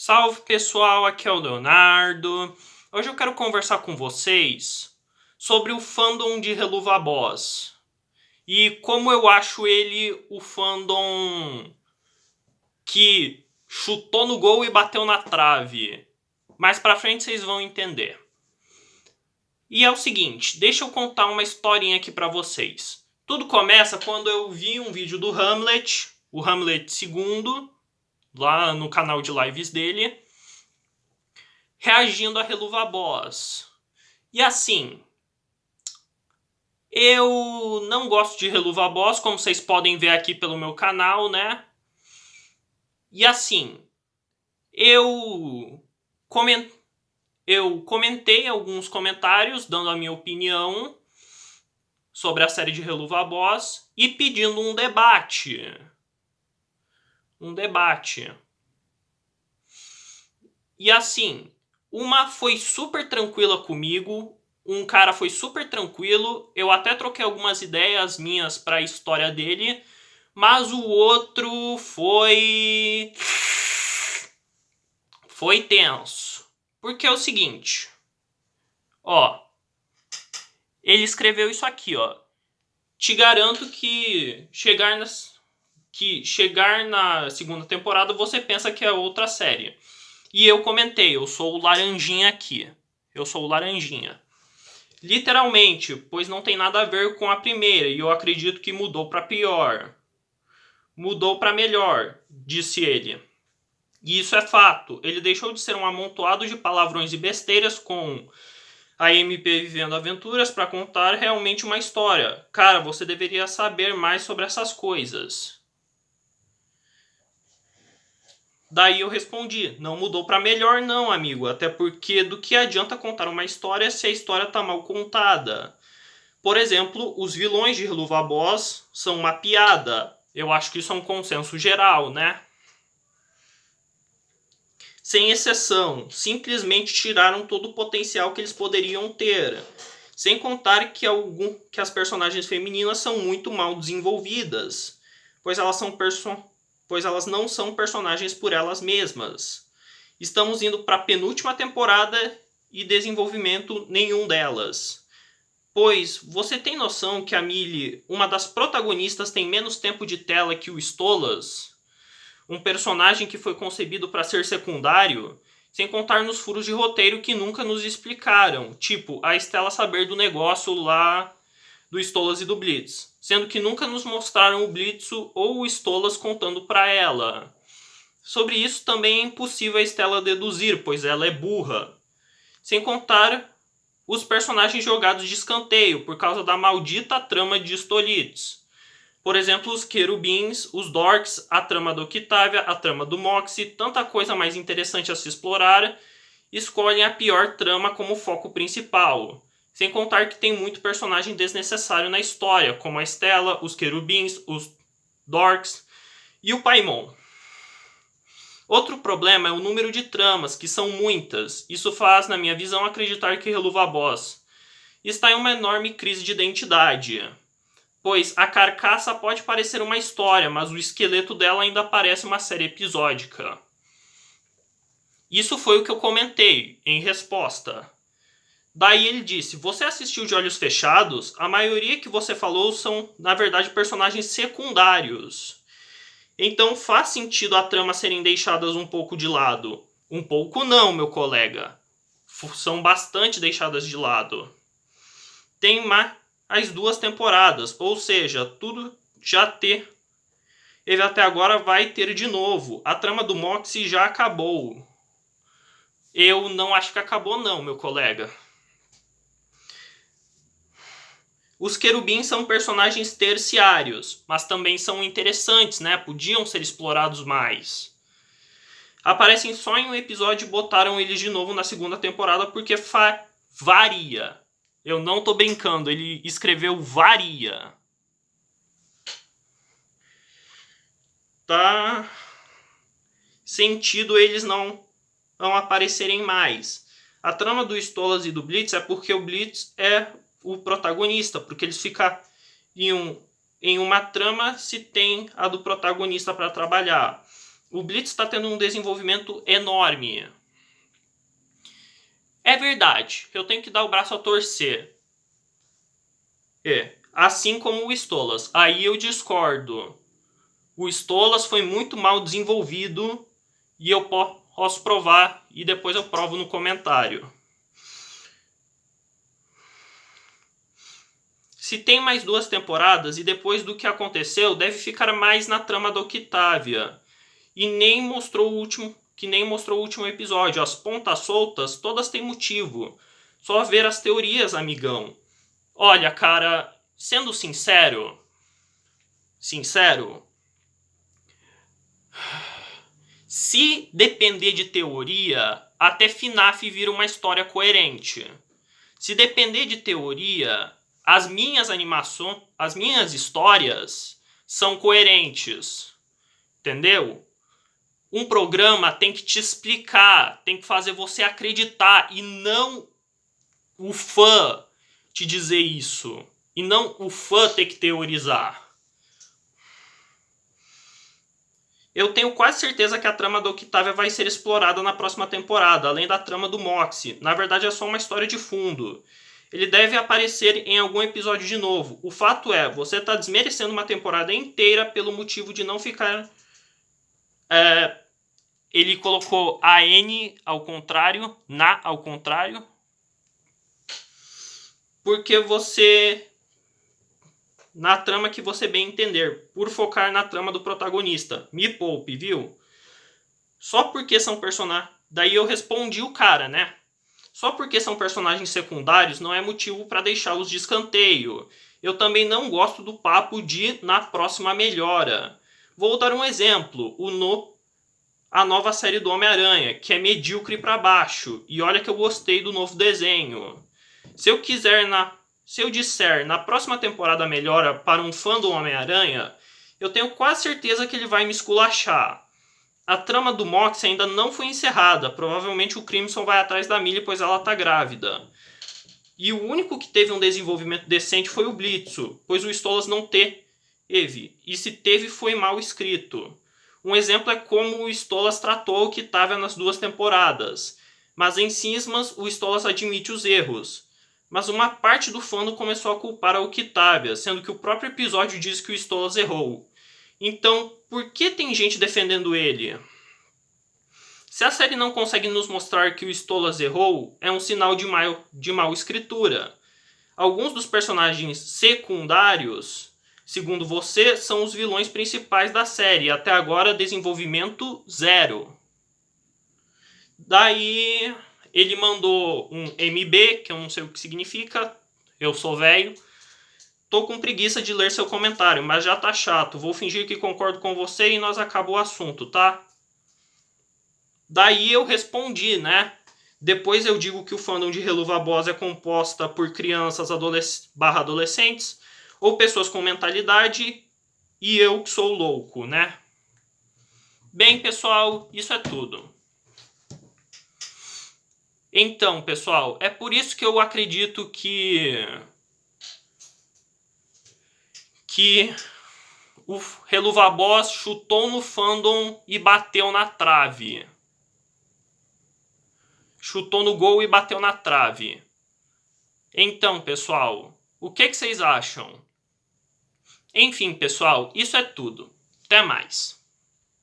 Salve pessoal, aqui é o Leonardo. Hoje eu quero conversar com vocês sobre o fandom de Helluva Boss e como eu acho ele o fandom que chutou no gol e bateu na trave. Mais pra frente vocês vão entender. E é o seguinte, deixa eu contar uma historinha aqui pra vocês. Tudo começa quando eu vi um vídeo do Hamlet, o Hamlet II, lá no canal de lives dele, reagindo a Helluva Boss. E assim, eu não gosto de Helluva Boss, como vocês podem ver aqui pelo meu canal, né? E assim, eu, coment... eu comentei alguns comentários dando a minha opinião sobre a série de Helluva Boss e pedindo um debate. E assim, uma foi super tranquila comigo, um cara foi super tranquilo, eu até troquei algumas ideias minhas para a história dele, mas o outro foi tenso. Porque é o seguinte, ó, ele escreveu isso aqui, ó. Te garanto que chegar na segunda temporada você pensa que é outra série. E eu comentei, eu sou o laranjinha aqui. Eu sou o laranjinha. Literalmente, pois não tem nada a ver com a primeira, e eu acredito que mudou para pior. Mudou para melhor, disse ele. E isso é fato. Ele deixou de ser um amontoado de palavrões e besteiras com a MP vivendo aventuras para contar realmente uma história. Cara, você deveria saber mais sobre essas coisas. Daí eu respondi, não mudou para melhor não, amigo, até porque do que adianta contar uma história se a história tá mal contada? Por exemplo, os vilões de Helluva Boss são uma piada. Eu acho que isso é um consenso geral, né? Sem exceção, simplesmente tiraram todo o potencial que eles poderiam ter. Sem contar que as personagens femininas são muito mal desenvolvidas, pois elas não são personagens por elas mesmas. Estamos indo para a penúltima temporada e desenvolvimento nenhum delas. Pois você tem noção que a Millie, uma das protagonistas, tem menos tempo de tela que o Stolas? Um personagem que foi concebido para ser secundário, sem contar nos furos de roteiro que nunca nos explicaram, tipo a Stella saber do negócio lá do Stolas e do Blitz, sendo que nunca nos mostraram o Blitz ou o Stolas contando para ela. Sobre isso também é impossível a Stella deduzir, pois ela é burra. Sem contar os personagens jogados de escanteio por causa da maldita trama de Stolitz. Por exemplo, os querubins, os dorks, a trama do Octavia, a trama do Moxie, tanta coisa mais interessante a se explorar, escolhem a pior trama como foco principal. Sem contar que tem muito personagem desnecessário na história, como a Stella, os querubins, os dorks e o Paimon. Outro problema é o número de tramas, que são muitas. Isso faz, na minha visão, acreditar que Helluva Boss está em uma enorme crise de identidade. Pois a carcaça pode parecer uma história, mas o esqueleto dela ainda parece uma série episódica. Isso foi o que eu comentei, em resposta. Daí ele disse, você assistiu de olhos fechados? A maioria que você falou são, na verdade, personagens secundários. Então faz sentido a trama serem deixadas um pouco de lado. Um pouco não, meu colega. São bastante deixadas de lado. Tem as 2 temporadas, ou seja, tudo já ele até agora vai ter de novo. A trama do Moxie já acabou. Eu não acho que acabou não, meu colega. Os querubins são personagens terciários, mas também são interessantes, né? Podiam ser explorados mais. Aparecem só em um episódio e botaram eles de novo na segunda temporada porque varia. Eu não tô brincando, ele escreveu varia. Tá sentido eles não aparecerem mais. A trama do Stolas e do Blitz é porque o Blitz é o protagonista, porque eles ficam em uma trama se tem a do protagonista para trabalhar. O Blitz está tendo um desenvolvimento enorme. É verdade, eu tenho que dar o braço a torcer. Assim como o Stolas. Aí eu discordo. O Stolas foi muito mal desenvolvido e eu posso provar e depois eu provo no comentário. Se tem mais 2 temporadas e depois do que aconteceu, deve ficar mais na trama da Octavia. E nem mostrou o último episódio. As pontas soltas, todas têm motivo. Só ver as teorias, amigão. Olha, cara, sendo sincero, se depender de teoria, até FNAF vira uma história coerente. Se depender de teoria, as minhas animações, as minhas histórias são coerentes. Entendeu? Um programa tem que te explicar, tem que fazer você acreditar e não o fã te dizer isso. E não o fã ter que teorizar. Eu tenho quase certeza que a trama da Octavia vai ser explorada na próxima temporada, além da trama do Moxie. Na verdade é só uma história de fundo. Ele deve aparecer em algum episódio de novo. O fato é, você está desmerecendo uma temporada inteira pelo motivo de não ficar... ele colocou a N ao contrário, na ao contrário. Porque você... na trama que você bem entender, por focar na trama do protagonista. Me poupe, viu? Só porque são personagens... Daí eu respondi o cara, né? Só porque são personagens secundários não é motivo para deixá-los de escanteio. Eu também não gosto do papo de na próxima melhora. Vou dar um exemplo. A nova série do Homem-Aranha, que é medíocre para baixo. E olha que eu gostei do novo desenho. Se eu disser na próxima temporada melhora para um fã do Homem-Aranha, eu tenho quase certeza que ele vai me esculachar. A trama do Mox ainda não foi encerrada. Provavelmente o Crimson vai atrás da Millie, pois ela tá grávida. E o único que teve um desenvolvimento decente foi o Blitzo, pois o Stolas não teve. E se teve, foi mal escrito. Um exemplo é como o Stolas tratou a Octavia nas 2 temporadas. Mas em Cismas, o Stolas admite os erros. Mas uma parte do fandom começou a culpar a Octavia, sendo que o próprio episódio diz que o Stolas errou. Então, por que tem gente defendendo ele? Se a série não consegue nos mostrar que o Stolas errou, é um sinal de mal escritura. Alguns dos personagens secundários, segundo você, são os vilões principais da série. Até agora, desenvolvimento 0. Daí, ele mandou um MB, que eu não sei o que significa. Eu sou velho. Tô com preguiça de ler seu comentário, mas já tá chato. Vou fingir que concordo com você e nós acabou o assunto, tá? Daí eu respondi, né? Depois eu digo que o fandom de Reluva Boss é composta por crianças adolescentes ou pessoas com mentalidade e eu que sou louco, né? Bem, pessoal, isso é tudo. Então, pessoal, é por isso que eu acredito que o Reluva Boss chutou no fandom e bateu na trave. Chutou no gol e bateu na trave. Então, pessoal, o que vocês acham? Enfim, pessoal, isso é tudo. Até mais.